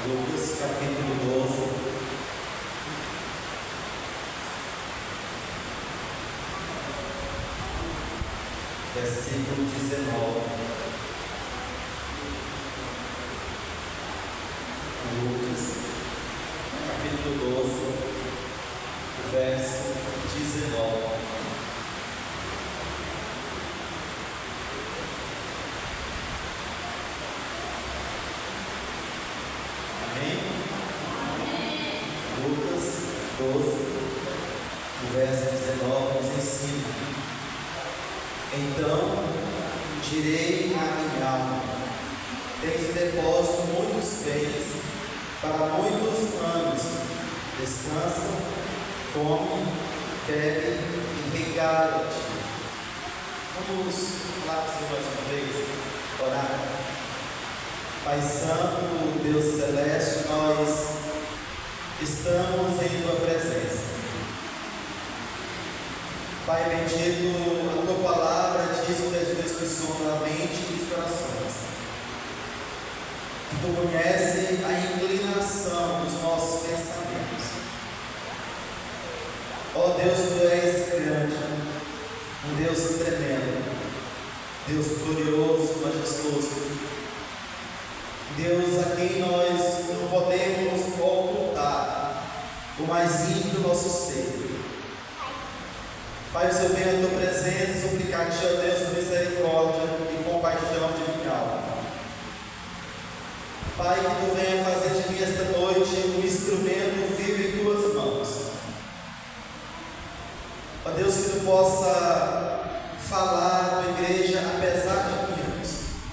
Lucas capítulo 12, versículo 19. Lucas capítulo 12, verso 19. Lucas 12, o verso 19 nos ensina: então direi à minha alma, tens depósito muitos bens para muitos anos, descansa, come, bebe e regala-te. Vamos falar com o Senhor mais uma vez, orar. Pai Santo, Deus Celeste, nós estamos em Tua presença. Pai bendito, a Tua palavra diz que às vezes funciona a mente e os corações. Que Tu conhece a inclinação dos nossos pensamentos. Ó Deus, Tu és grande, um Deus tremendo, Deus glorioso, majestoso, Deus a quem nós não podemos ocultar o mais íntimo do nosso ser. Pai, eu venho à Tua presença suplicar-te, ó Deus, misericórdia e compaixão de minha alma. Pai, que Tu venha fazer de mim esta noite um instrumento vivo em Tuas mãos. Ó Deus, que Tu possa falar à Tua igreja apesar de mim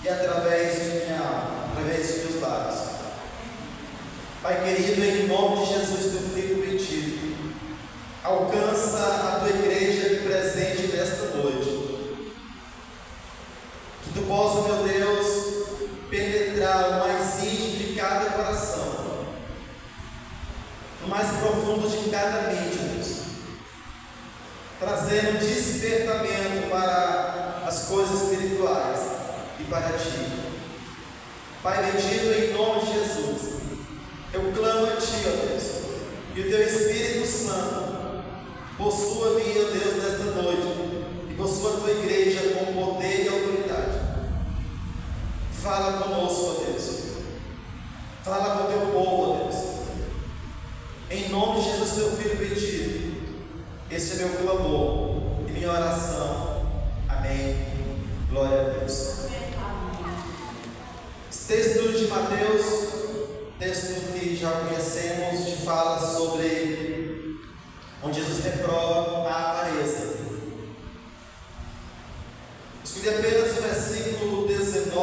e através de minha alma, através de Teus lábios. Pai querido, em nome de Jesus, Teu Filho pedido, alcança a Tua igreja de presente nesta noite. Que Tu possa, meu Deus, penetrar o mais íntimo de cada coração, no mais profundo de cada mente, Deus, trazendo despertamento para as coisas espirituais e para Ti. Pai bendito, em nome de Jesus, eu clamo a Ti, ó Deus, e o Teu Espírito Santo possua mim, ó Deus, nesta noite, e possua a Tua igreja com poder e autoridade. Fala conosco, ó Deus, fala com o Teu povo, ó Deus, em nome de Jesus, Teu Filho bendito. Este é meu clamor e minha oração. Amém. Glória a Deus. Esse texto de Mateus, texto que já conhecemos, te fala sobre onde Jesus reprova a avareza. Escolhi apenas o versículo 19,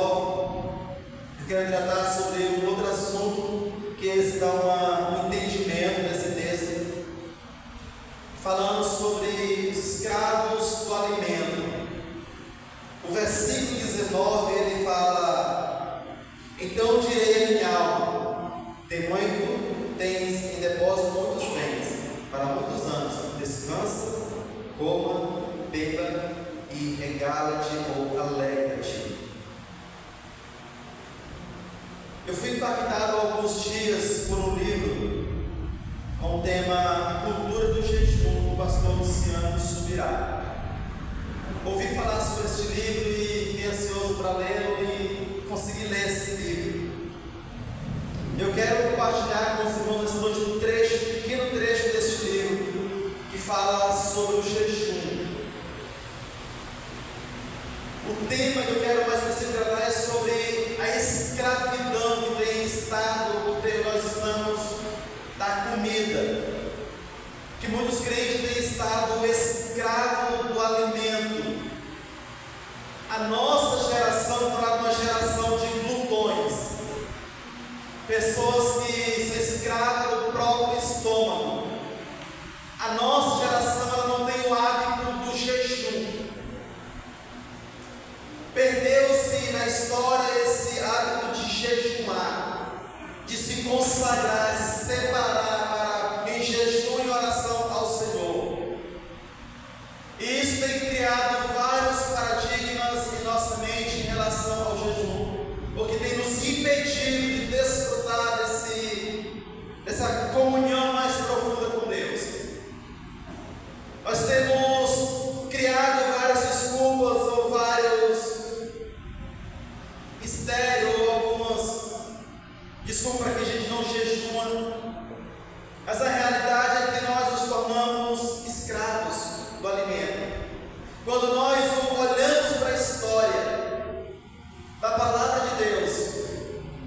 eu quero tratar sobre um outro assunto que esse dá um entendimento desse texto, falando sobre os escravos do alimento. O versículo 19 ele fala: então direi a minha alma, tens em depósito muitos bens para muitos anos, descansa, coma, beba e regala-te ou alegra-te. Eu fui impactado há alguns dias por um livro com o tema A Cultura do Jejum, do pastor Luciano Subirá. Ouvi falar sobre este livro e fiquei ansioso para lê-lo e consegui ler esse livro. Eu quero compartilhar com os irmãos esta noite um pequeno trecho deste livro que fala sobre o jejum. O tema que eu quero mais especificamente tratar é sobre a escravidão que tem estado, que nós estamos da comida, que muitos crentes têm estado escravos do alimento. A nossa geração está uma geração de glutões, pessoas que são escravas do próprio estômago. A nossa geração ela não tem o hábito do jejum. Perdeu-se na história esse hábito de jejuar, de se consagrar, de se separar em jejum e oração ao Senhor. E isso tem criado vários paradigmas em nossa mente em relação ao jejum, porque tem nos impedido de desfrutar desse desculpa para que a gente não jejua, mas a realidade é que nós nos tornamos escravos do alimento. Quando nós olhamos para a história da palavra de Deus,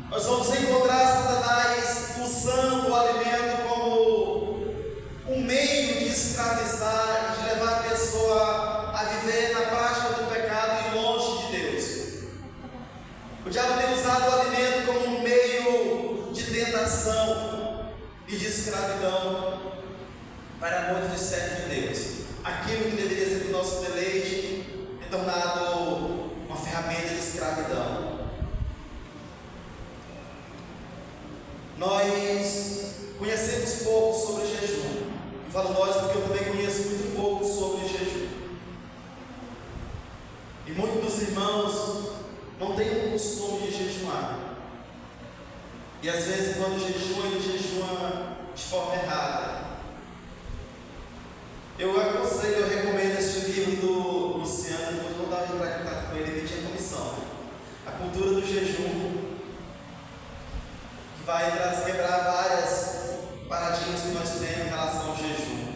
nós vamos encontrar Satanás usando o alimento como um meio de escravizar e de levar a pessoa a viver na prática do pecado e longe de Deus. O diabo tem usado o alimento como um meio de tentação e de escravidão para muitos discípulos de Deus. Aquilo que deveria ser o nosso deleite é tornado uma ferramenta de escravidão. Nós conhecemos pouco sobre jejum. Eu falo nós porque eu também conheço muito pouco sobre jejum. E muitos dos irmãos não têm o costume de jejuar. E às vezes quando jejua, ele jejua de forma errada. Eu aconselho, eu recomendo este livro do Luciano, depois vou dar entrar em contato com ele, ele tinha comissão. A cultura do jejum, que vai quebrar várias paradinhas que nós temos em relação ao jejum.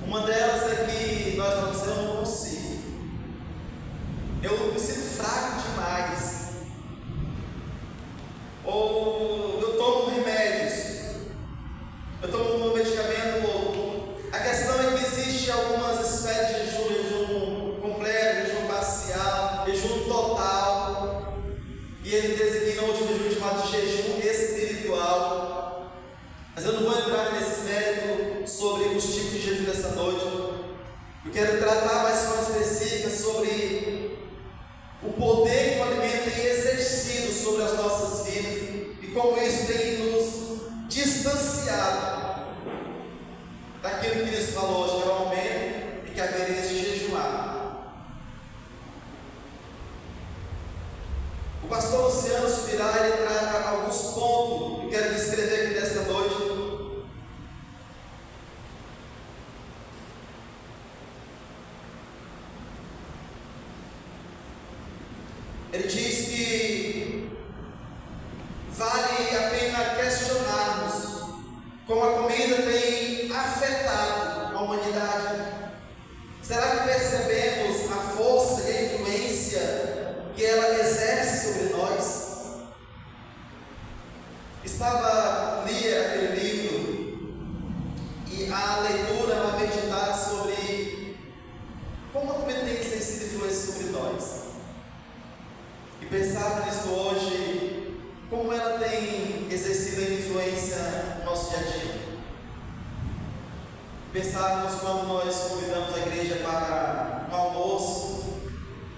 Uma delas é que nós vamos ser um consigo. Eu me sinto fraco demais. Ou eu tomo remédios, eu tomo um medicamento ou outro. A questão é que existe algumas espécies de jejum, jejum completo, jejum parcial, jejum total. E ele designa outro jejum chamado jejum espiritual. Mas eu não vou entrar nesses méritos sobre os tipos de jejum dessa noite. Eu quero tratar mais de forma específica sobre o poder que o alimento tem exercido sobre as nossas vidas e como isso tem nos distanciado daquilo que Cristo falou hoje, que é o aumento e que haveria de jejuar. O pastor Luciano Subirá, ele traga alguns pontos que eu quero descrever aqui nesta noite. Ele diz que vale a pena questionarmos como a comida tem afetado a humanidade. Será que percebemos a força e a influência que ela exerce sobre nós? Li aquele livro e a leitura, a meditar sobre como a comida tem exercido influência sobre nós. E pensar nisso hoje, como ela tem exercido a influência no nosso dia a dia. Pensarmos quando nós convidamos a igreja para um almoço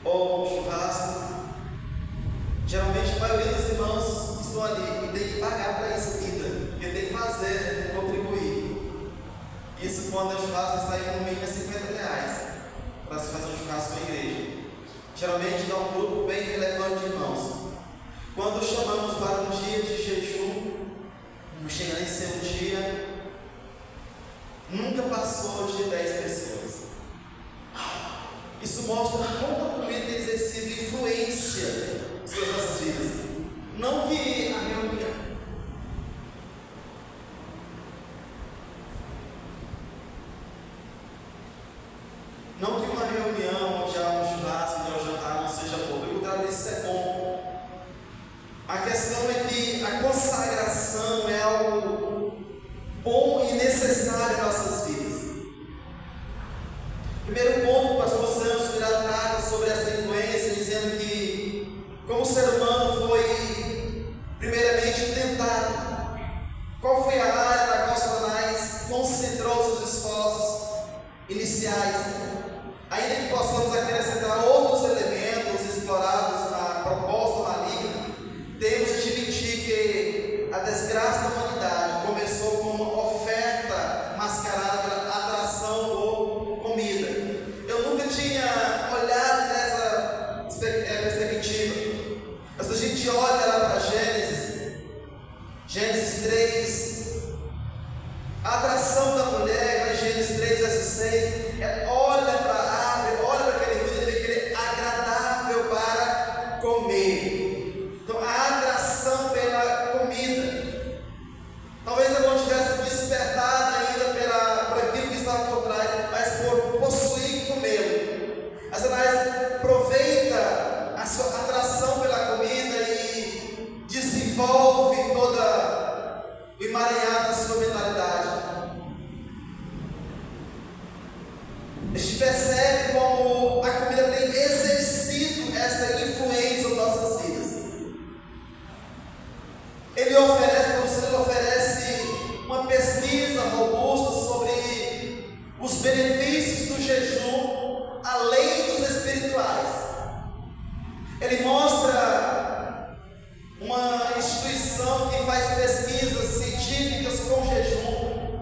ou um churrasco. Geralmente a maioria dos irmãos que estão ali e tem que pagar para isso ainda, porque tem que fazer, contribuir. Isso quando o churrasco sai no mínimo R$50 para se fazer um churrasco na igreja. Geralmente dá um grupo bem relevante de irmãos. Quando chamamos para um dia de jejum, não chega nem a ser um dia, nunca passou de 10 pessoas. Isso mostra como a comida tem exercido influência sobre as nossas vidas. Não que a reunião, não que uma reunião, onde há um churrasco, onde há um jantar, não seja bom. Pelo contrário, isso é bom. A questão é que a consagração é algo bom e necessário em nossas vidas. Primeiro ponto, o pastor Santos irá tratar sobre essa influência, dizendo que, como o ser humano foi, primeiramente, tentado. Qual foi a área na qual Satanás concentrou seus esforços iniciais? Ainda que possamos acrescentar outros elementos explorados na proposta maligna, temos de admitir que a desgraça da humanidade começou com uma oferta mascarada pela atração por comida. Eu nunca tinha olhado nessa perspectiva, mas se a gente olha lá para Gênesis 3, a atração da mulher, Gênesis 3, verso 6, olha para a árvore, olha para aquele fruto e vê que ele é agradável para comer. Então a atração pela comida o emaranhado da sua mentalidade. A gente percebe como a comida tem exercido essa influência nas nossas vidas. Ele oferece uma pesquisa robusta sobre os benefícios do jejum, além dos espirituais. Ele mostra uma instituição que faz pesquisas científicas com jejum,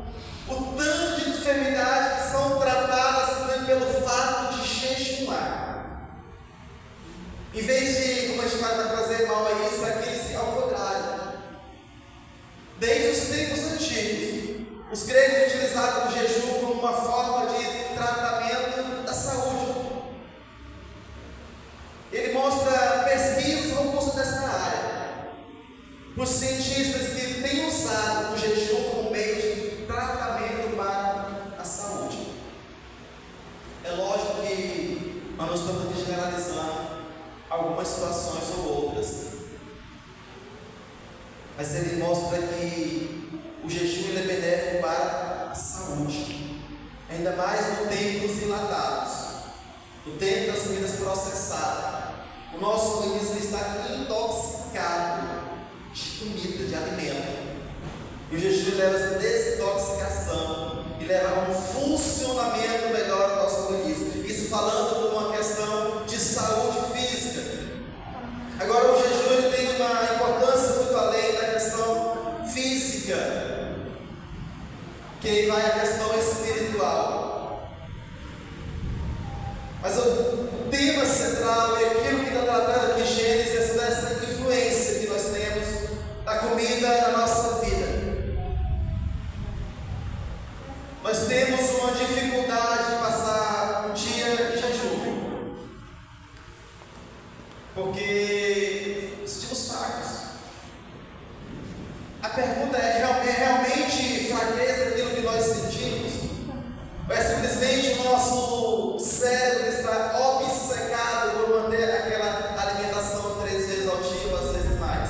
o tanto de enfermidades que são tratadas pelo fato de jejuar. Em vez de, como a gente vai trazer mal a isso, aqui ao contrário. Desde os tempos antigos, os gregos utilizavam o jejum como uma forma de tratamento da saúde. Ele mostra pesquisas robustas nessa área, por cientistas que têm usado o jejum como meio de tratamento para a saúde. É lógico que nós não estamos aqui generalizando algumas situações ou outras, mas ele mostra que o jejum ele é benéfico para a saúde, ainda mais no tempo dos enlatados, no tempo das comidas processadas. O nosso organismo está intoxicado de comida, de alimento, e o jejum leva a essa desintoxicação e leva a um funcionamento melhor do nosso organismo. Isso falando de uma questão de saúde física. Agora, o jejum ele tem uma importância muito além da questão física, que vai a questão espiritual. Mas o tema central é aquilo que está tratando aqui em Gênesis, dessa influência que nós temos da comida na nossa vida. Nós temos uma dificuldade de passar um dia de jejum, porque sentimos fracos. A pergunta é realmente fraqueza aquilo que nós sentimos? Ou é simplesmente o nosso cérebro que está obcecado por manter aquela alimentação 3 vezes ao dia, ou às vezes mais?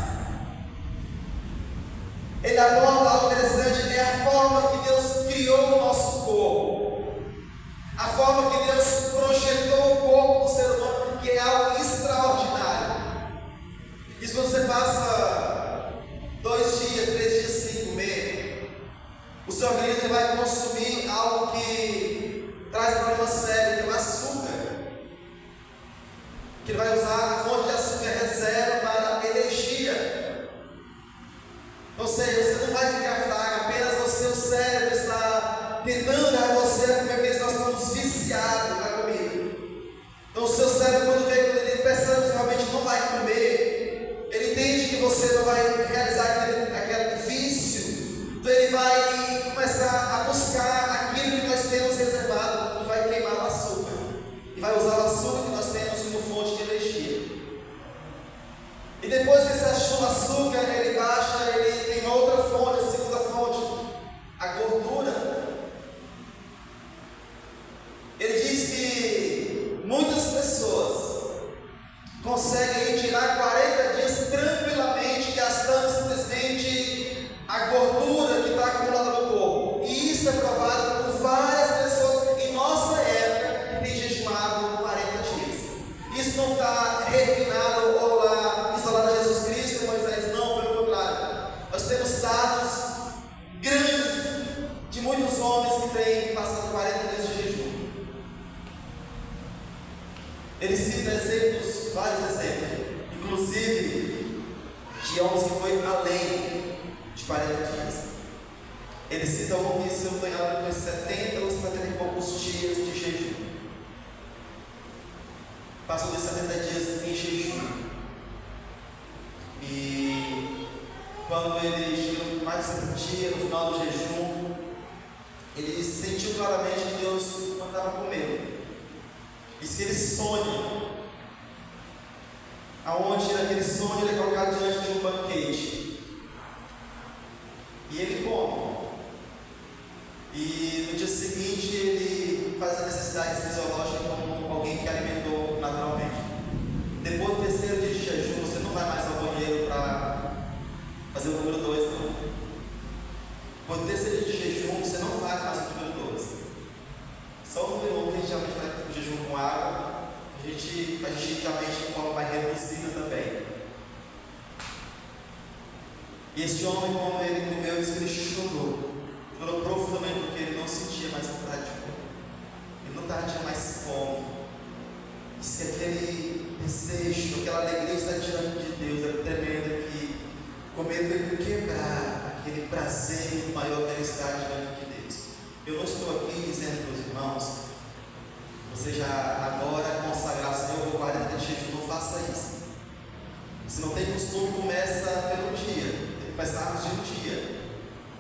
Ele aborda algo interessante, é a forma que Deus criou o nosso corpo, a forma que Deus projetou o corpo do ser humano, que é algo extraordinário. Isso quando você passa 2 dias, 3 dias sem comer, o seu organismo vai consumir algo que traz problema sério, que é o açúcar, que ele vai usar a fonte de açúcar reserva para energia. Ou seja, você não vai ficar fraco, apenas o seu cérebro está tentando dar a você a comer, porque nós estamos viciados na comida. Então o seu cérebro, quando ele percebe que realmente não vai comer, ele entende que você não vai realizar aquele vício, então ele vai começar a buscar aquilo que nós temos reservado, e vai queimar o açúcar, e vai usar o açúcar que nós temos como fonte de energia. E depois que você achou o açúcar, ele baixa, ele tem outra fonte, a segunda fonte, a gordura. Ele diz que muitas pessoas conseguem tirar 40 dias tranquilamente, gastando simplesmente a gordura que está acumulada no corpo. E isso é provado por várias pessoas em nossa época que têm jejumado 40 dias. Isso não está refinado ou lá isolado a Jesus Cristo, Moisés, não, pelo contrário. Nós temos dados grandes de muitos homens que têm passado 40 dias de jejum. Ele cita exemplos, vários exemplos, inclusive de homens que foi além de 40 dias. Ele cita um que, se eu não estou enganado, foi 70 ou 70 e poucos dias de jejum. Passou de 70 dias em jejum. E quando ele chegou mais de 70 dias, no final do jejum, ele sentiu claramente que Deus não estava com medo. E se ele sonha, aonde naquele sonho ele é colocado diante de um banquete, e ele come, e no dia seguinte ele faz a necessidade fisiológica como alguém que alimentou naturalmente. Depois do 3º dia de jejum, você não vai mais ao banheiro para fazer o número 2, não. Por terceiro dia de jejum, você não vai mais para o número 12. Só o número 1 que a gente realmente vai para o jejum com água, a gente realmente de forma mais reduzida também. E este homem, quando ele comeu, disse que ele chorou profundamente, porque ele não sentia mais vontade de comer. Ele não tinha mais fome. Disse que aquele desejo, aquela alegria de estar diante de Deus era tremenda, que comer veio quebrar aquele prazer maior que ele estar diante de Deus. Eu não estou aqui dizendo para os irmãos, você já agora consagrar o Senhor, eu vou 40 dias de jejum, não faça isso. Se não tem costume, começa pelo dia, tem que começar no dia do dia.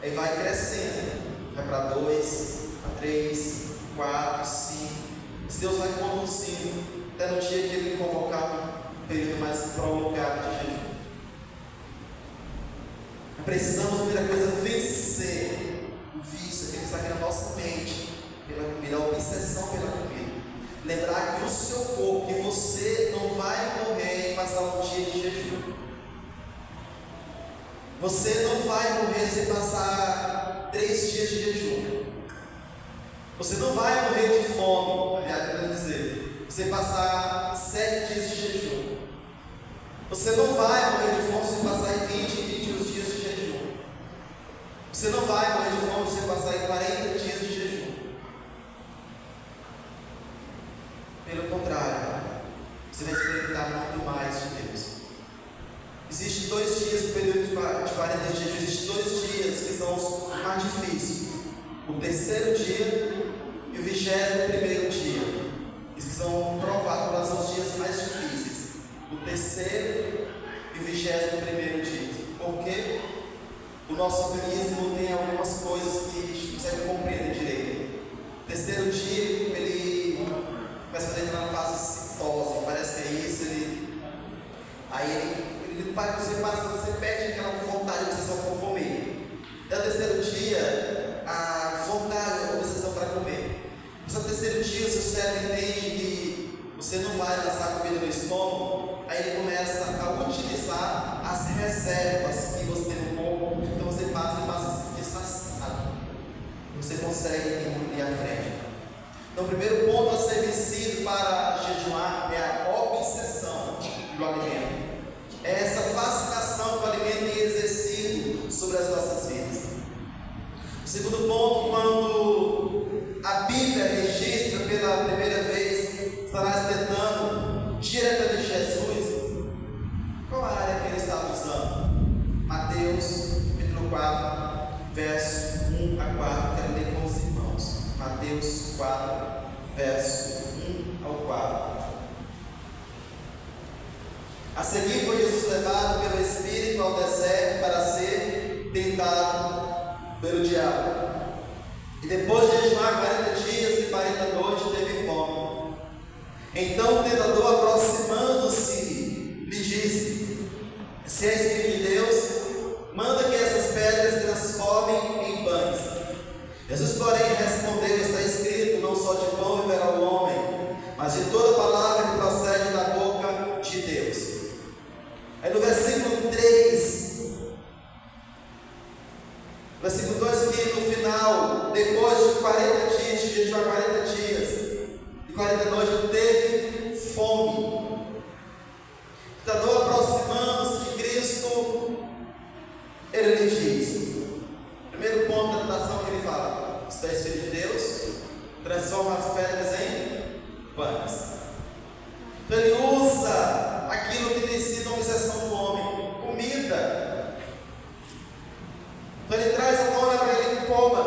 Aí vai crescendo, vai para 2, para 3, 4, 5. Se Deus vai conduzindo até no dia que Ele convocar um período mais prolongado de jejum. Precisamos, primeira coisa, vencer o vício, aquele que está aqui na nossa mente, pela comida, a obsessão pela comida. Lembrar que o seu corpo, que você não vai morrer em passar um dia de jejum. Você não vai morrer sem passar 3 dias de jejum. Você não vai morrer de fome, aliás, quero dizer, sem passar 7 dias de jejum. Você não vai morrer de fome sem passar em 21 dias de jejum. Você não vai morrer de fome sem passar em 40 dias de jejum. Pelo contrário, você vai experimentar muito mais de Deus. Existem 2 dias no período de 40 dias, existem 2 dias que são os mais difíceis. O terceiro dia e o 21º dia. Esses são provados para ser os dias mais difíceis. O terceiro e o 21º dia. Por quê? O nosso organismo tem algumas coisas que a gente não consegue compreender direito. O terceiro dia, ele começa a entrar na fase citose, parece que é isso. Você perde aquela vontade de obsessão por comer. Até o terceiro dia, a vontade, a obsessão para comer. No terceiro dia, o seu cérebro entende que você não vai lançar comida no estômago, aí ele começa a utilizar as reservas que você tem no corpo, então você passa a se sentir saciado. Você consegue engolir a frente. Então, o primeiro ponto a ser vencido para jejuar é a obsessão do alimento. É essa fascinação que o alimento tem exercido sobre as nossas vidas. O segundo ponto, quando a Bíblia registra pela primeira vez Satanás tentando diretamente Jesus, qual a área que ele estava usando? Mateus capítulo 4, verso 1 a 4. Quero ler com os irmãos. Mateus 4, verso 1 ao 4. A seguir foi Jesus levado pelo Espírito ao deserto para ser tentado pelo diabo. E depois de jejuar 40 dias e 40 noites, teve fome. Então o tentador, aproximando-se, lhe disse: se és filho de Deus, manda que essas pedras se transformem em pães. Jesus, porém, respondeu: está escrito, não só de pão viverá o homem, mas de toda palavra que procede da boca de Deus. Aí no versículo 3, versículo 2, que no final, depois de 40 dias, de jejuar 40 dias e 40 noites, teve fome. Tentador, aproximando-se de Cristo, ele lhe diz: primeiro ponto da tentação que ele fala, se tu és filho de Deus, transforma as pedras em pães. Então ele usa aquilo que tem sido uma obsessão do homem, comida. Então ele traz a tona para ele que coma.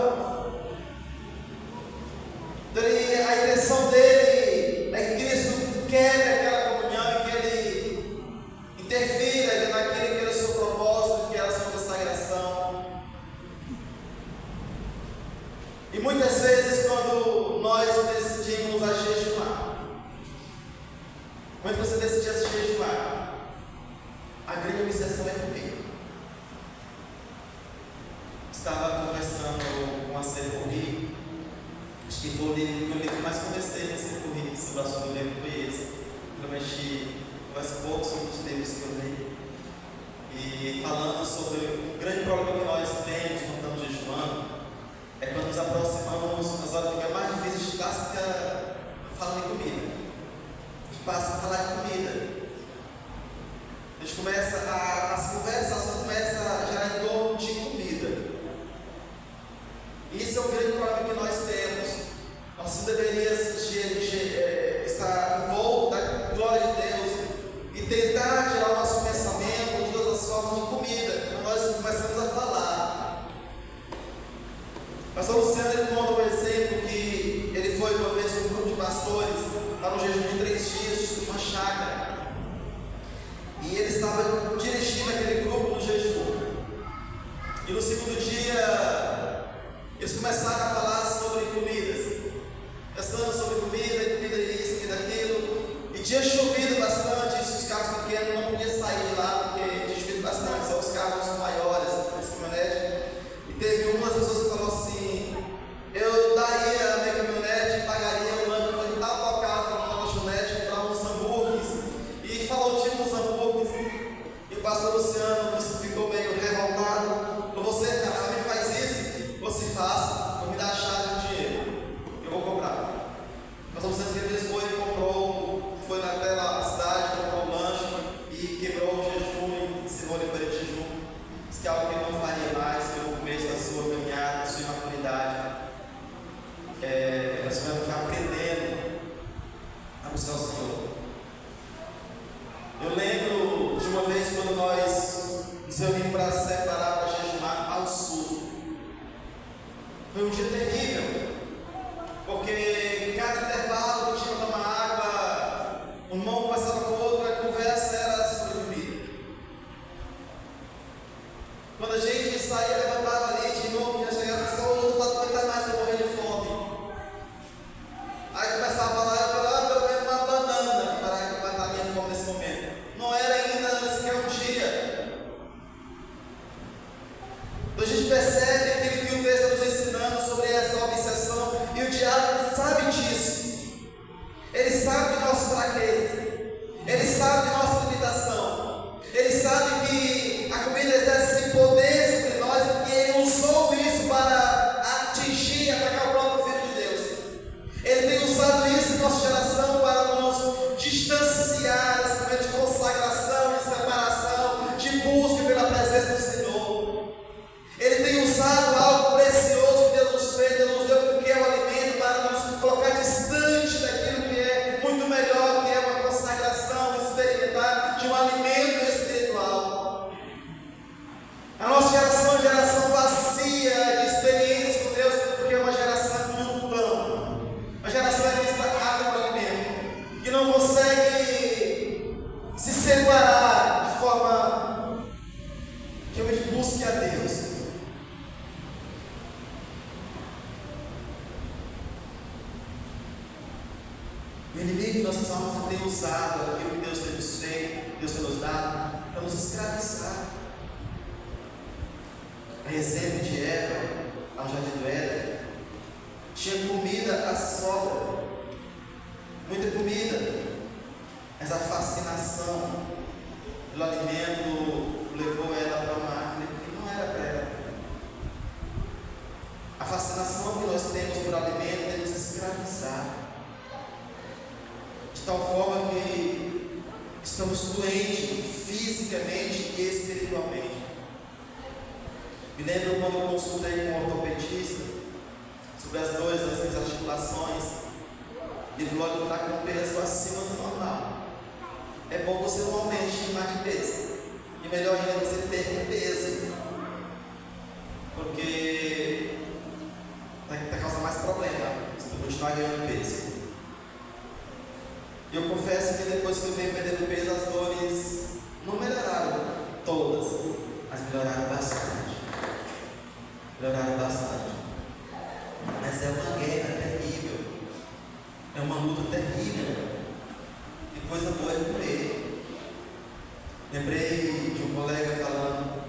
Então a intenção dele é que Cristo quebre aquela comunhão e que ele interfira naquele que era o seu propósito, que era a sua consagração. E muitas vezes, quando nós decidimos a jejuar, quando você decide a jejuar, a grande obsessão é comer. Estava conversando com a Serpori, acho que foi o livro que mais conversei na Serpori, sobre o assunto do livro foi esse. Realmente converso pouco sobre os livros que eu leio. E falando sobre o grande problema que nós temos quando estamos jejuando, Pastor Luciano, ele conta um exemplo que ele foi uma vez com um grupo de pastores para um jejum de 3 dias, numa chácara. E ele estava dirigindo aquele grupo no jejum. E no segundo dia, eles começaram a falar sobre comidas. Pensando sobre comida isso, comida aquilo. E tinha chovido bastante, e os carros pequenos não podiam sair de lá, porque tinha chovido bastante, são os carros maiores, as caminhonetes. E teve uma das pessoas que falou assim: eu daria a minha caminhonete, pagaria o ano para tal carro, para uma lanchonete, para uns hambúrgueres. E falou o tipo dos hambúrgueres. E o pastor Luciano ficou meio revoltado. Falou: você me faz isso? Você faz, vou me dar a chave do dinheiro, eu vou comprar. Mas o Santos que foi e comprou, foi naquela cidade, comprou um lanche e quebrou o jejum, ensinou ele para o jejum. Diz que é algo que ele não faria mais, que no começo da sua caminhada, da sua maturidade, nós vamos ficar aprendendo a buscar o Senhor. Eu lembro de uma vez quando nós nos reunimos para se separar, para jejuar ao sul. Foi um dia terrível, porque cada intervalo que tinha que tomar água, um irmão conversava com o outro, a conversa era sobre comida. Quando a gente saía, levantava ali de novo, já chegava só o outro lado, não aguentar mais, eu morrer de fome. Aí começava a falar, eu falava: pelo menos uma banana para matar a minha fome nesse momento. Não era ainda sequer um dia. Então a gente percebe aquilo que o texto está nos ensinando sobre essa obsessão, e o diabo sabe disso. Ele sabe de nossas fraquezas, ele sabe de nossa limitação, ele sabe que a comida exerce esse poder sobre nós, e ele usou isso para atingir e atacar o próprio Filho de Deus. Ele tem usado isso em nossa geração para nos distanciar desse momento de consagração, de separação, de busca pela presença do Senhor. Ele tem usado algo precioso que Deus nos fez, Deus nos deu, que é o alimento, para nos colocar distante daquilo que é muito melhor, que é uma consagração, experimentar de um alimento espiritual. A nossa geração é uma geração vazia de experiências com Deus, porque é uma geração muito plana, uma geração que está água para o alimento, que não consegue se separar de forma que a gente busque a Deus. O inimigo de nossas almas tem usado aquilo que Deus tem nos feito, Deus tem nos dado, para nos escravizar. A exemplo de Eva, ao jardim do Éden, tinha comida à sobra, muita comida, mas a fascinação do alimento levou ela para uma árvore que não era para ela. A fascinação que nós temos por alimento é nos escravizar, de tal forma que estamos doentes fisicamente e espiritualmente. Me lembro quando eu consultei com um ortopedista sobre as dores das minhas articulações. Ele falou: olha, está com peso acima do normal. É bom você não aumente mais de peso, e melhor ainda você ter peso, porque está causando mais problema se você continuar ganhando peso. E eu confesso que depois que eu venho perdendo peso, as dores não melhoraram todas, mas melhoraram bastante. Melhoraram bastante. Mas é uma guerra terrível, é uma luta terrível. E coisa boa é comer. Lembrei de um colega falando: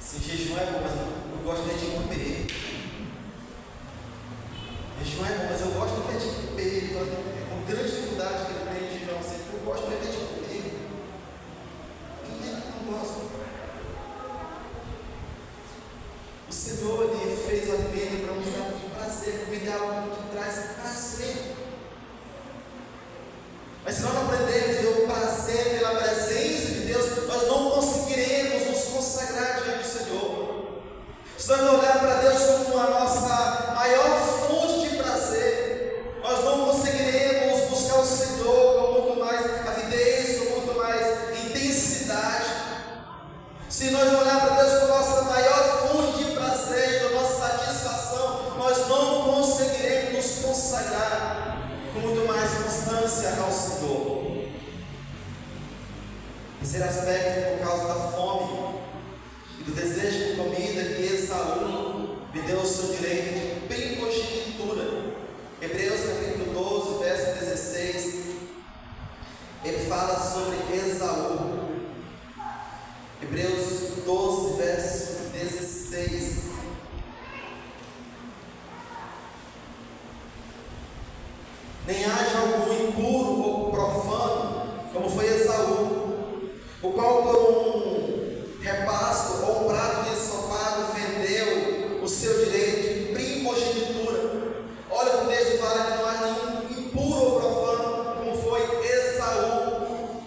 se jejum é bom, mas eu gosto nem de comer. Jejum é bom, mas eu gosto nem de comer. Com grande dificuldade que ele tem de jejum, assim, eu gosto nem de comer. Quem é que não gosta? O Senhor, Ele fez o alimento para nos dar prazer. Comida é algo que traz prazer. Mas se nós não aprendemos a ter o prazer pela presença de Deus, nós não conseguiremos nos consagrar diante do Senhor. Se nós não olharmos para Deus como a nossa maior fonte de prazer, nós não conseguiremos buscar o Senhor com muito mais avidez, com muito mais intensidade. Se nós não olharmos para Deus como a nossa maior fonte de prazer, da nossa satisfação, vendeu o seu direito de primogenitura. Hebreus capítulo 12, verso 16, ele fala sobre Esaú. Hebreus 12, verso 16. Nem haja algum impuro ou profano, como foi Esaú, o qual por um repasto ou um prato de ensopado vendeu o seu direito de primogenitura. Olha o texto fala que não há nenhum impuro ou profano, como foi Esaú,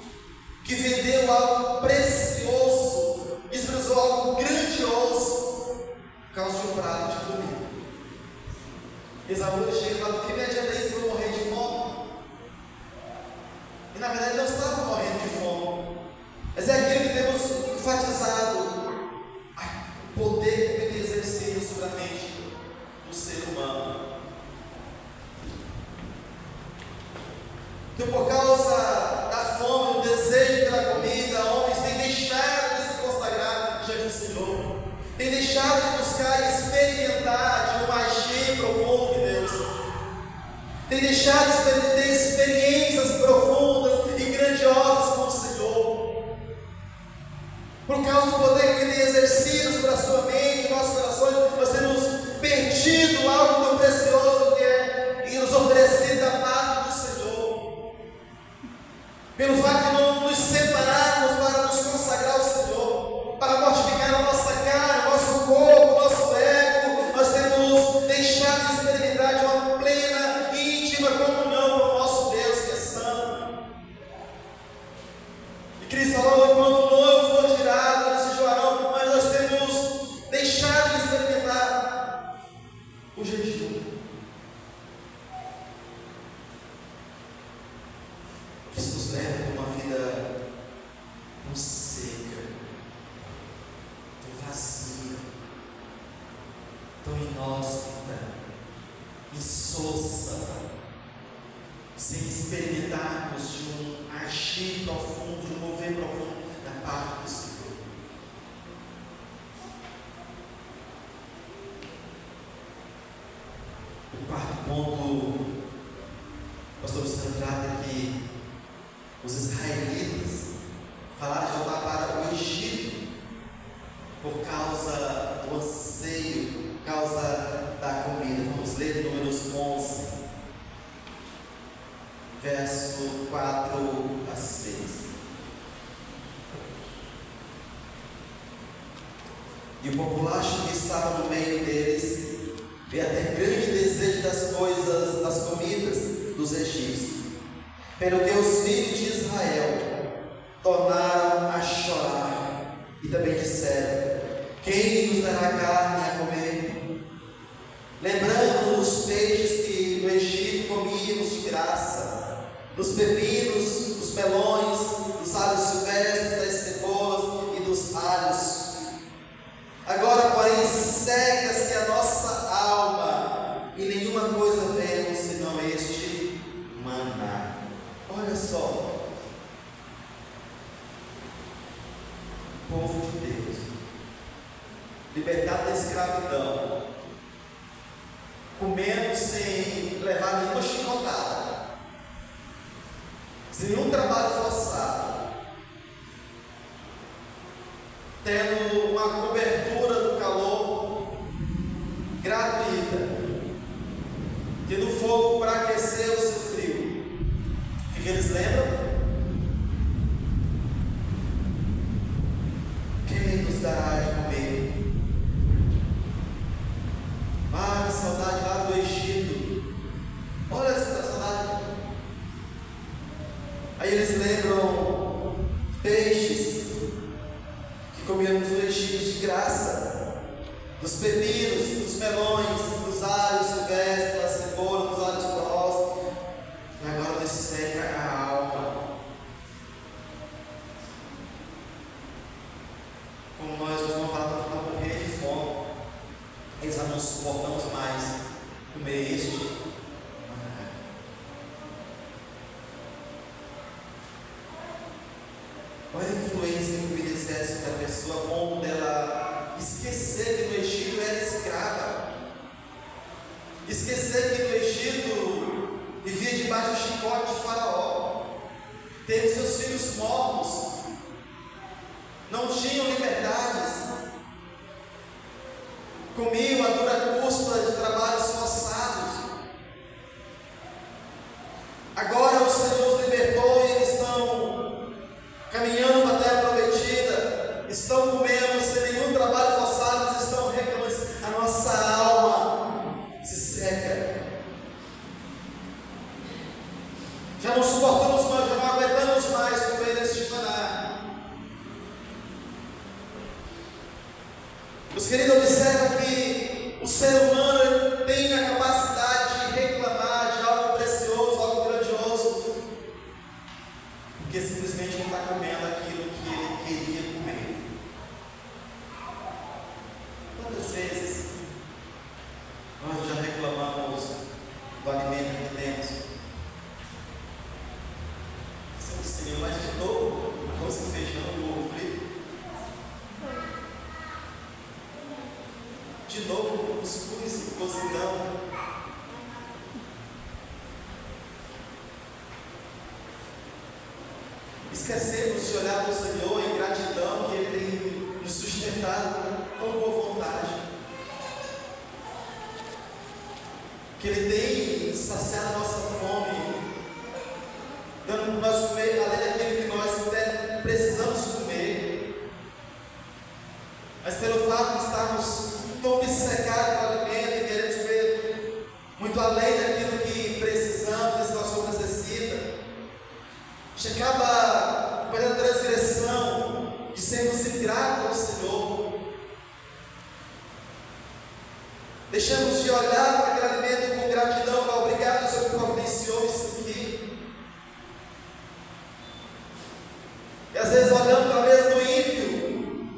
que vendeu algo precioso, desprezou algo grandioso, por causa de um prato de comida. Esaú chega e fala: o que me adianta isso se eu morrer de fome? E na verdade não estava morrendo de fome, mas é aquilo que temos enfatizado: o poder que ele exercia sobre a mente do ser humano. Então, por causa da fome, do desejo pela comida, homens têm deixado de se consagrar diante do Senhor, têm deixado de buscar e experimentar de um agir profundo de Deus, têm deixado de ter experiências profundas e grandiosas com o Senhor. Por causa do poder que Ele tem exercido sobre a sua mente, nossos corações, nós temos perdido algo tão precioso que é nos oferecido da parte do Senhor. Pelo fato de não nos separarmos para nos consagrar ao Senhor, para mortificar a nossa carne, o nosso corpo, o nosso ego, nós temos deixado de experimentar de uma plena e íntima comunhão com o nosso Deus que é santo. E Cristo falou: quando o noivo for tirado, eles se enjoarão, mas nós temos deixado de experimentar o jejum. Isso nos leva a uma vida tão seca, tão vazia, tão inóspita, insossa, sem experimentarmos de um agir profundo, de um mover profundo da parte do Senhor. O quarto ponto, o pastor centrado é que os israelitas falaram de voltar para o Egito por causa do anseio, por causa da comida. Vamos ler Números 11, verso 4 a 6. E o populacho que estava no meio deles veio a ter grande desejo das coisas, das comidas dos egípcios, pelo que os filhos de Israel tornaram a chorar e também disseram: quem nos dará carne a comer? Lembrando dos peixes que no Egito comíamos de graça, dos pepinos, dos melões, dos alhos silvestres, das cebolas e dos alhos. Agora, porém, cega-se a nossa alma e nenhuma coisa vemos senão este maná. Olha só, o povo de Deus, libertado da escravidão, comendo sem levar nenhuma chicotada, sem nenhum trabalho forçado, tendo uma cobertura do calor gratuita, tendo fogo para aquecer o seu frio. O que eles lembram? Quem nos dará de comer? Ah, que saudade lá do Egito. Olha essa saudade. Aí eles lembram peixes que comíamos no Egito de graça, dos pepinos, dos melões, dos alhos silvestres, das cebolas, dos alhos porós. E agora nos seca a alma. Como nós vamos falar para morrer de fome, eles já não suportamos mais comer este. Olha a influência que o exerce da pessoa, a ponto dela esquecer que no Egito era escrava. Esquecer que no Egito vivia debaixo do chicote de Faraó, teve seus filhos mortos, não tinham liberdades, comiam a dura custa de trabalhos forçados. Agora o Senhor os libertou e eles estão caminhando para a terra prometida, estão comendo sem nenhum trabalho forçado, eles estão reclamando. A nossa alma se seca. Já não suportamos mais, já não aguentamos mais comer neste maná. Meus queridos, observa que o ser humano tem a capacidade de reclamar de algo precioso, algo grandioso, porque simplesmente não está comendo aquilo que ele queria comer. Quantas vezes nós já reclamamos do alimento que temos? Senhor, mas de novo, arroz com feijão, ovo frito. De novo, cuscuz e cozidão. Esquecemos de olhar para o Senhor em gratidão que Ele tem nos sustentado com boa vontade, que Ele tem saciado a nossa fome, dando para nós comer além daquilo que nós até precisamos comer. Mas pelo fato de estarmos tão obcecados pelo alimento e queremos comer muito além daquilo que precisamos, desse nosso corpo necessita, a gente acaba fazendo a transgressão de sermos ingratos ao Senhor. Deixamos de olhar para aquele alimento com gratidão, obrigado, Senhor, que providenciou isso aqui. E às vezes olhando para a mesa do ímpio,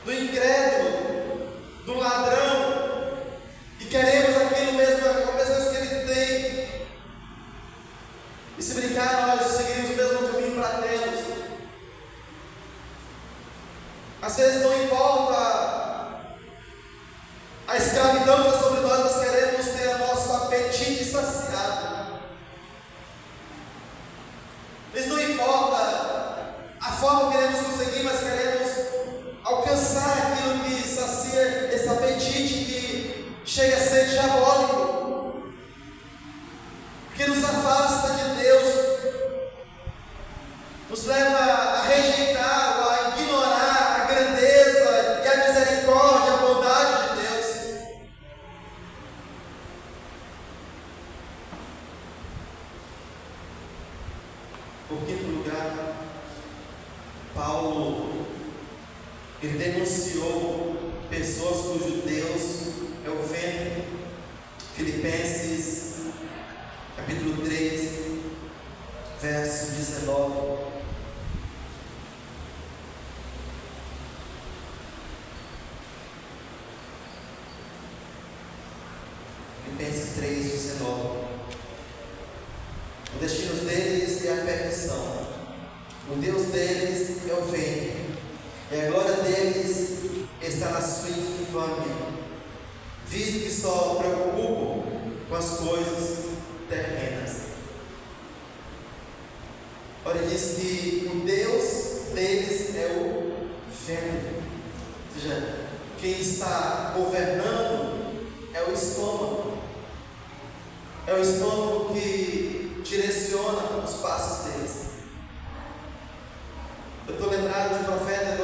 do incrédulo, do ladrão, e queremos aquilo mesmo, a mesma coisa que ele tem. E se brincar, nós seguimos o mesmo caminho para tê-los. Às vezes não importa a escravidão que está sobre nós, nós queremos ter nosso apetite saciado. Mas não importa a forma que queremos conseguir, mas queremos alcançar aquilo que sacia esse apetite que chega a ser diabólico, que nos afasta de Deus, nos leva a rejeitar ou a ignorar a grandeza e a misericórdia, a bondade de Deus. Por quinto lugar, Paulo ele denunciou pessoas cujo Deus é o ventre. Filipenses capítulo 3, verso 19. Filipenses 3, 19. O destino deles é a perdição, o Deus deles é o ventre, e a glória deles está na sua infâmia, visto que só preocupam com as coisas terrenas. Olha, diz que o Deus deles é o ventre, ou seja, quem está governando é o estômago. É o estômago que direciona os passos deles. Eu estou lembrado de um profeta,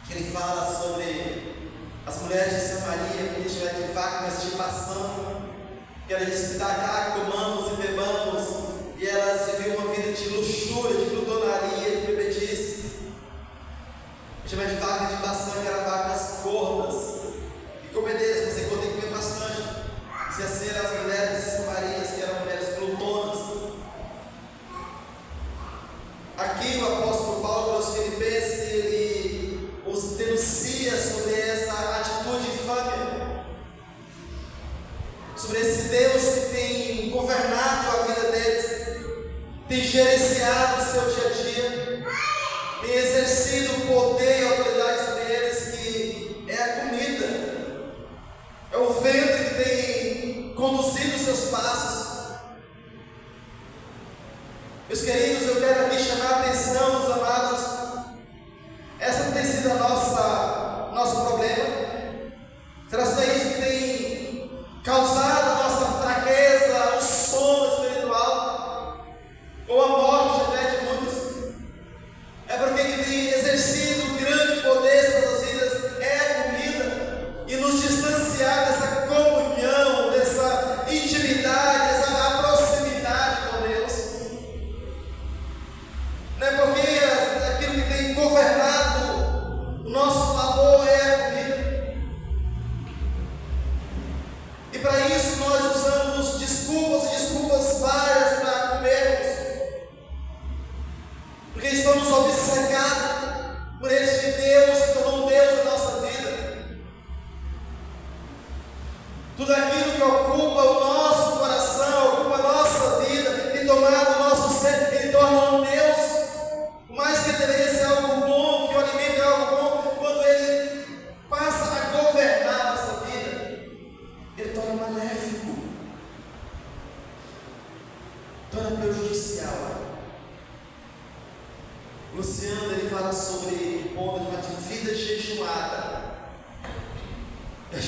que ele fala sobre as mulheres de Samaria, que tiveram de vaca, uma estimação, que ela disse: dá cá, comamos e bebamos, e elas viviam uma vida de luxúria, de glutonaria, de bebedice. Tiveram de vaca de estimação, que eram vacas gordas e comedeiras, você tem que comer bastante. Se assim eram as mulheres de Samaria, que eram mulheres glutonas. Aqui o apóstolo Paulo aos Filipenses, ele os denuncia sobre essa atitude infame, sobre esse Deus que tem governado a vida deles, tem gerenciado o seu dia a dia, tem exercido o poder e a autoridade sobre eles, que é a comida.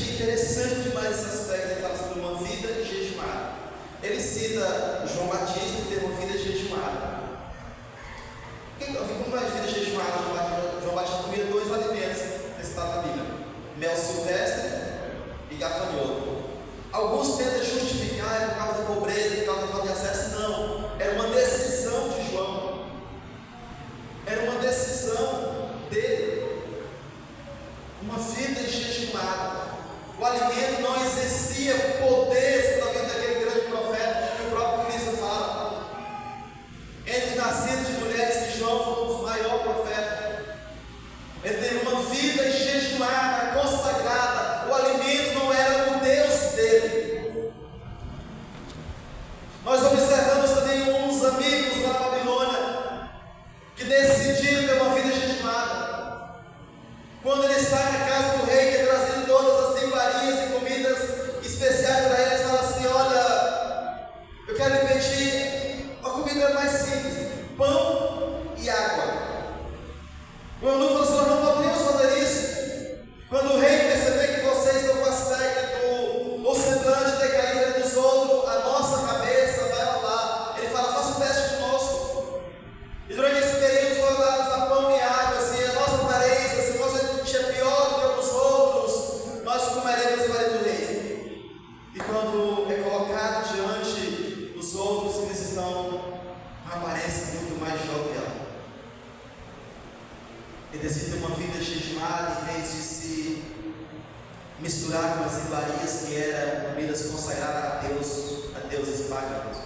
achei interessante demais esse aspecto. Ele fala sobre uma vida jejumada. Ele cita João Batista que teve uma vida jejumada. Como é a vida jejumada? João Batista comia 2 alimentos que está na Bíblia: mel silvestre e gafanhoto. Alguns tentam justificar por causa da pobreza, por causa da falta de acesso. Não, era uma decisão de João, era uma decisão dele, uma vida jejumada. O alimento não exercia poder sobre a vida daquele grande profeta que o próprio Cristo fala. Entre os nascidos de mulheres que João foi um dos maiores profetas. Ele teve uma vida jejumada, consagrada. O alimento não era o Deus dele. Nós observamos também uns amigos na Babilônia que decidiram ter uma vida jejumada. Quando ele está na casa do rei, que é trazendo todas as iguarias e comidas especiais para eles, fala assim: olha, eu quero lhe pedir uma comida mais simples, pão e água. O eunuco falou assim: nós não podemos fazer isso. Quando o rei perceber que vocês estão com aspecto ou semblante decaído dos outros, a nossa cabeça vai rolar. Ele fala: faça um teste conosco. E durante esse período foi dado a pão e água. Se a nossa aparência, se nós é pior do que os outros, nós comeremos a iguaria do rei. E quando é colocado diante dos outros, eles estão com uma aparência muito mais jovial. Ele decidiu ter uma vida jejumada em vez de se misturar com as iguarias que eram comidas consagradas a deuses pagãos.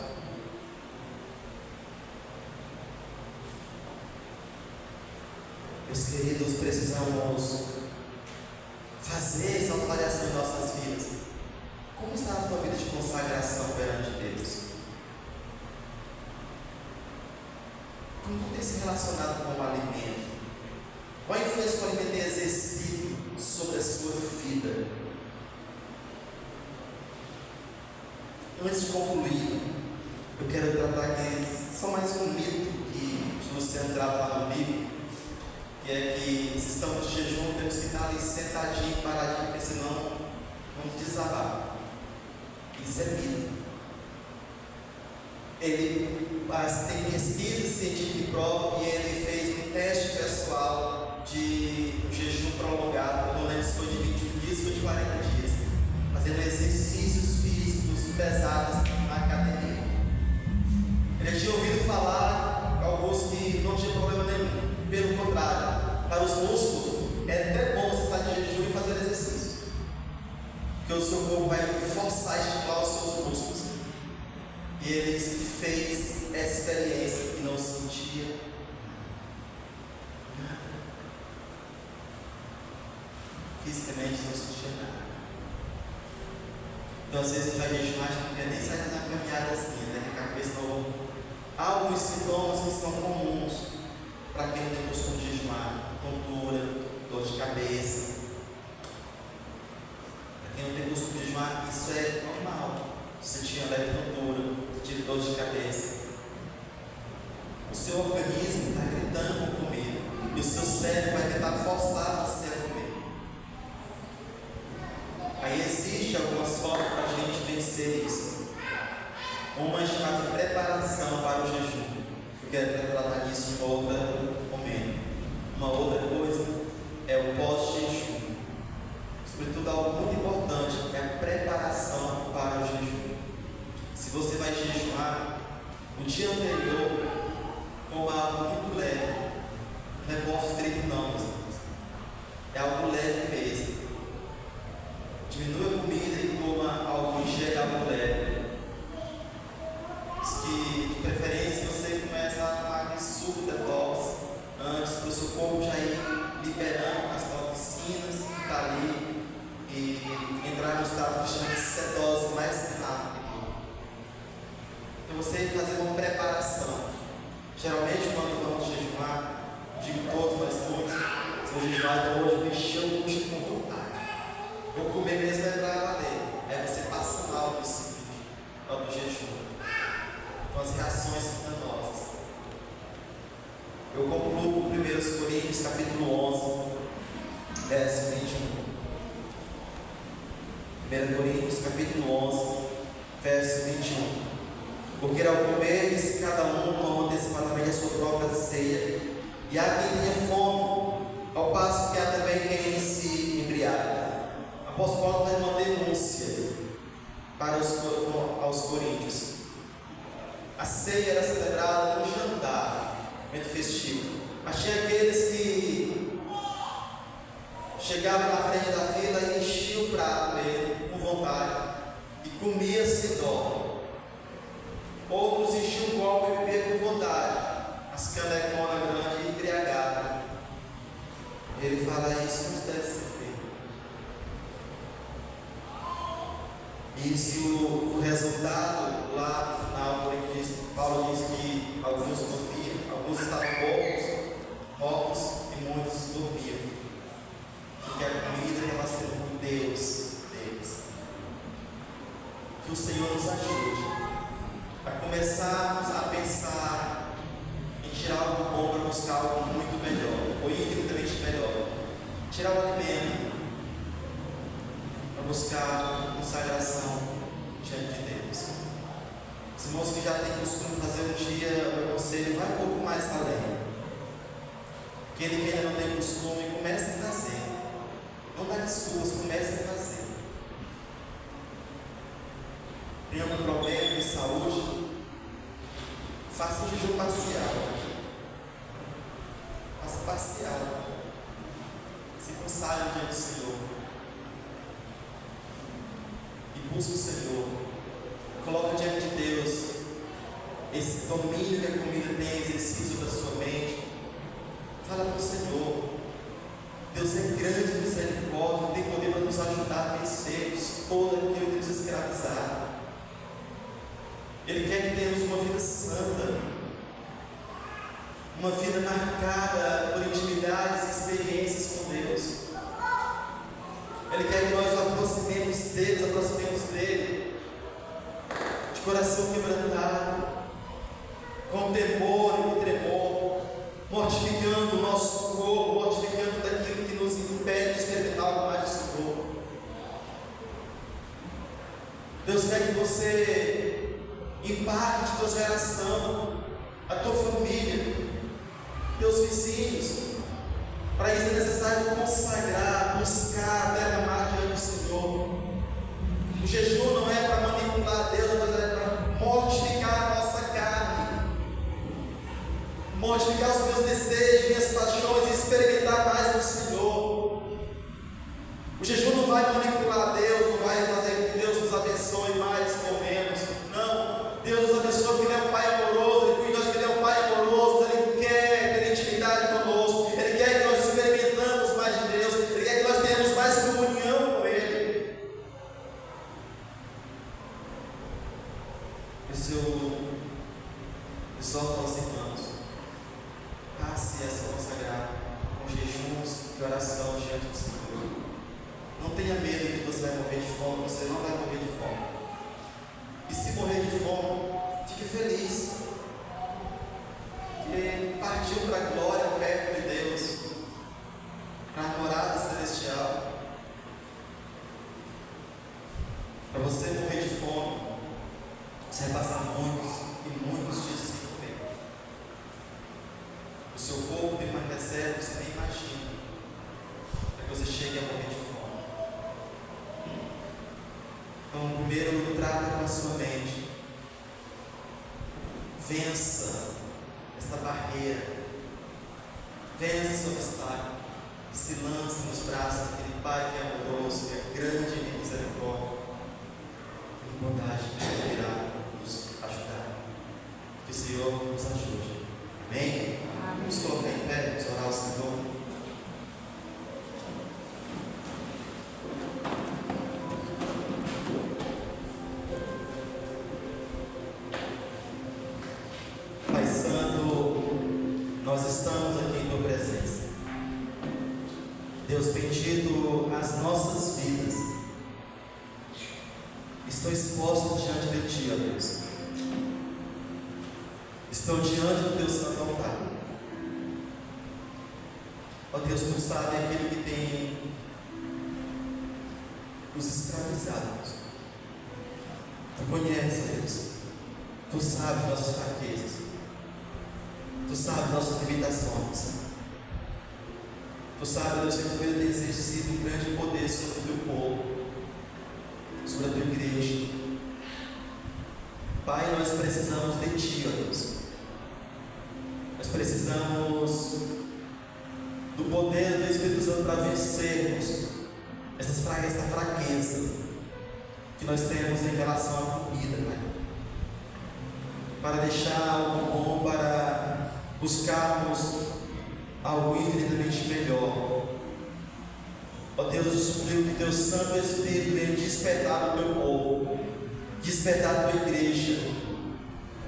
Meus queridos, precisamos fazer essa avaliação em nossas vidas. Como está a tua vida de consagração perante Deus? Como tu tem se relacionado com o alimento? Qual a influência que o alimento tem exercido sobre a sua vida? Antes de concluir, eu quero tratar aqui só mais um mito que Luciano trata lá no livro, que é que se estamos de jejum, temos que estar ali sentadinho, paradinho, porque senão vamos desabar. Isso é mito. Ele tem pesquisa científica e prova, e ele fez um teste pessoal de um jejum prolongado. Eu não lembro se foi de 21 dias ou de 40 dias, fazendo exercícios físicos pesados na academia. Ele tinha ouvido falar alguns que não tinha problema nenhum. Pelo contrário, para os músculos é até bom você estar de jejum e fazer exercício, porque o seu corpo vai forçar a estimular os seus músculos. E ele fez essa experiência e não sentia nada. Fisicamente não sentia nada. Então às vezes a gente vai jejuar, a gente não quer nem sair na caminhada assim, né? Que a cabeça não. Há alguns sintomas que são comuns para quem não tem costume de jejuar: tontura, dor de cabeça. Para quem não tem costume de jejuar, isso é normal. Você tinha leve tontura, de dor de cabeça. O seu organismo está gritando com comida, e o seu cérebro vai tentar forçar você a comer. Aí existe algumas formas para a gente vencer isso. Uma é chamada preparação para o jejum. Eu quero tratar disso em outro momento. Uma outra coisa é o pós-jejum. Sobretudo algo muito importante é a preparação para o jejum. Se você vai jejuar, o dia anterior coma algo muito leve. Não é bom frito não, meus irmãos. É algo leve mesmo. Diminua a comida e coma algo em geral leve. Diz que, de preferência, você começa a tomar aquele suco detox antes, para o seu corpo já ir liberando as toxinas que está ali e entrar no estado que chama de cetose mais rápido. Então você fazer uma preparação. Geralmente quando vamos jejuar, digo todos, mas muitos, se eu jejuar então hoje, mexeu o bucho com vontade. Vou comer mesmo vai entrar lá dentro. Aí você passa mal nesse vídeo do jejum. Então as reações são danosas. Eu concluo com 1 Coríntios capítulo 11, verso 21. 1 Coríntios capítulo 11, verso 21. Porque ao comerdes, cada um toma antecipadamente a sua própria ceia, e há quem tenha fome, ao passo que há também quem se embriaga. Apóstolo Paulo faz uma denúncia para aos coríntios. A ceia era celebrada no jantar, momento festivo. Mas tinha aqueles que chegavam na frente da fila e enchiam o prato mesmo, com vontade, e comia sem dó. Outros enchiam o copo e bebiam com vontade, as caneconas grandes e embriagadas. Ele fala isso, não deve ser feito. E se o resultado lá no final, Paulo diz que alguns dormiam, alguns estavam mortos e muitos dormiam. Porque a comida estava sendo com Deus deles. Que o Senhor nos ajude a começarmos a pensar em tirar algo bom para buscar algo muito melhor, ou infinitamente melhor. Tirar o alimento para buscar consagração diante de Deus. Os irmãos que já têm costume de fazer um dia, o meu conselho, vai um pouco mais além. Aquele que ainda não tem costume, comece a fazer. Não dá desculpas, comece a fazer. Tem algum problema de saúde? Faça um jejum parcial. Faça parcial. Se consagre diante do Senhor. E busque o Senhor. Coloque diante de Deus esse domínio que a comida tem exercício da sua mente. Fala para o Senhor. Deus é grande em misericórdia, tem poder para nos ajudar a vencermos todo aquilo que nos escravizar. Ele quer que tenhamos uma vida santa, uma vida marcada por intimidades e experiências com Deus. Ele quer que nós nos aproximemos dele, de coração quebrantado, com temor e com tremor, mortificando o nosso corpo, mortificando daquilo que nos impede de experimentar algo mais do Senhor. Deus quer que você impacte a tua geração, a tua família, teus vizinhos. Para isso é necessário consagrar, buscar, derramar diante do Senhor. O jejum não é para manipular Deus, mas é para mortificar a nossa carne, mortificar os meus desejos, minhas paixões e experimentar mais do Senhor. O jejum não vai manipular Deus, não vai fazer com que Deus nos abençoe mais ou menos. Não, Deus nos abençoa porque Ele é um Pai amoroso, Ele cuida que Ele é um Pai amoroso, Ele quer ter intimidade conosco, Ele quer que nós experimentamos mais de Deus, Ele quer que nós tenhamos mais comunhão com Ele. Eu exorto aos irmãos, passe a se consagrar com jejuns e oração diante do Senhor. Não tenha medo que você vai morrer de fome, você não vai morrer de fome. E se morrer de fome, fique feliz, porque partiu para a glória perto de Deus, para a morada celestial. Para você morrer de fome, você vai passar muitos e muitos dias sem comer. O seu corpo tem uma reserva que você nem imagina, para que você chegue a morrer de fome. Então, primeiro, trata com a sua mente. Vença essa barreira. Vença esse obstáculo. E se lance nos braços daquele Pai que é amoroso, que é grande em misericórdia. Em bondade, que irá nos ajudar. Que o Senhor nos ajude. Amém? Vamos colocar em pé, vamos orar ao Senhor. Nós estamos aqui em tua presença. Deus, bendito as nossas vidas. Estou exposto diante de ti, ó Deus. Estou diante do teu santo altar. Ó Deus, tu sabes aquilo que tem nos escravizarmos. Tu conheces, Deus. Tu sabes nossas fraquezas. Tu sabes nossas limitações. Tu sabes, Deus, que tu tem exercido um grande poder sobre o teu povo, sobre a tua igreja. Pai, nós precisamos de Ti, ó Deus. Nós precisamos do poder do Espírito Santo para vencermos essa fraqueza que nós temos em relação à comida, Pai. Para deixar algo bom, para buscarmos algo infinitamente melhor. Ó Deus, eu suplico que Teu Santo Espírito venha despertar o Teu povo, despertar a Tua igreja,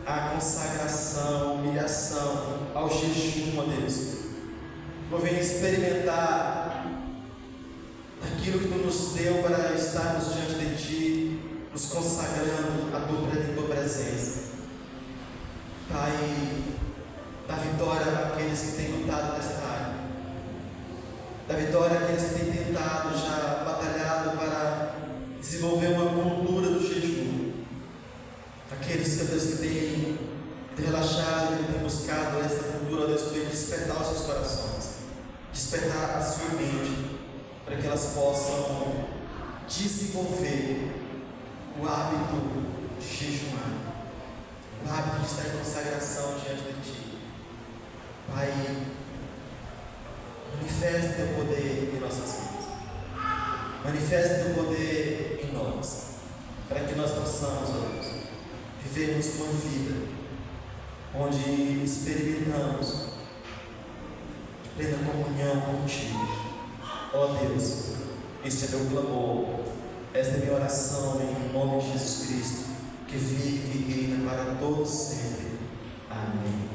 a consagração, a humilhação, ao jejum, ó Deus. Eu venho experimentar aquilo que Tu nos deu para estarmos diante de Ti, nos consagrando a Tua presença. Pai, dá vitória àqueles que têm lutado nesta área, dá vitória àqueles que têm tentado, já batalhado para desenvolver uma cultura do jejum, aqueles, Deus, que têm relaxado, que têm buscado esta cultura, Deus, que despertar os seus corações, despertar a sua mente, para que elas possam desenvolver o hábito de jejuar, o hábito de estar em consagração diante de Ti. Pai, manifesta Teu poder em nossas vidas, manifesta Teu poder em nós, para que nós possamos, ó Deus, vivermos uma vida onde experimentamos plena comunhão contigo. Ó Deus, este é meu clamor, esta é minha oração em nome de Jesus Cristo, que vive e reina para todos sempre. Amém.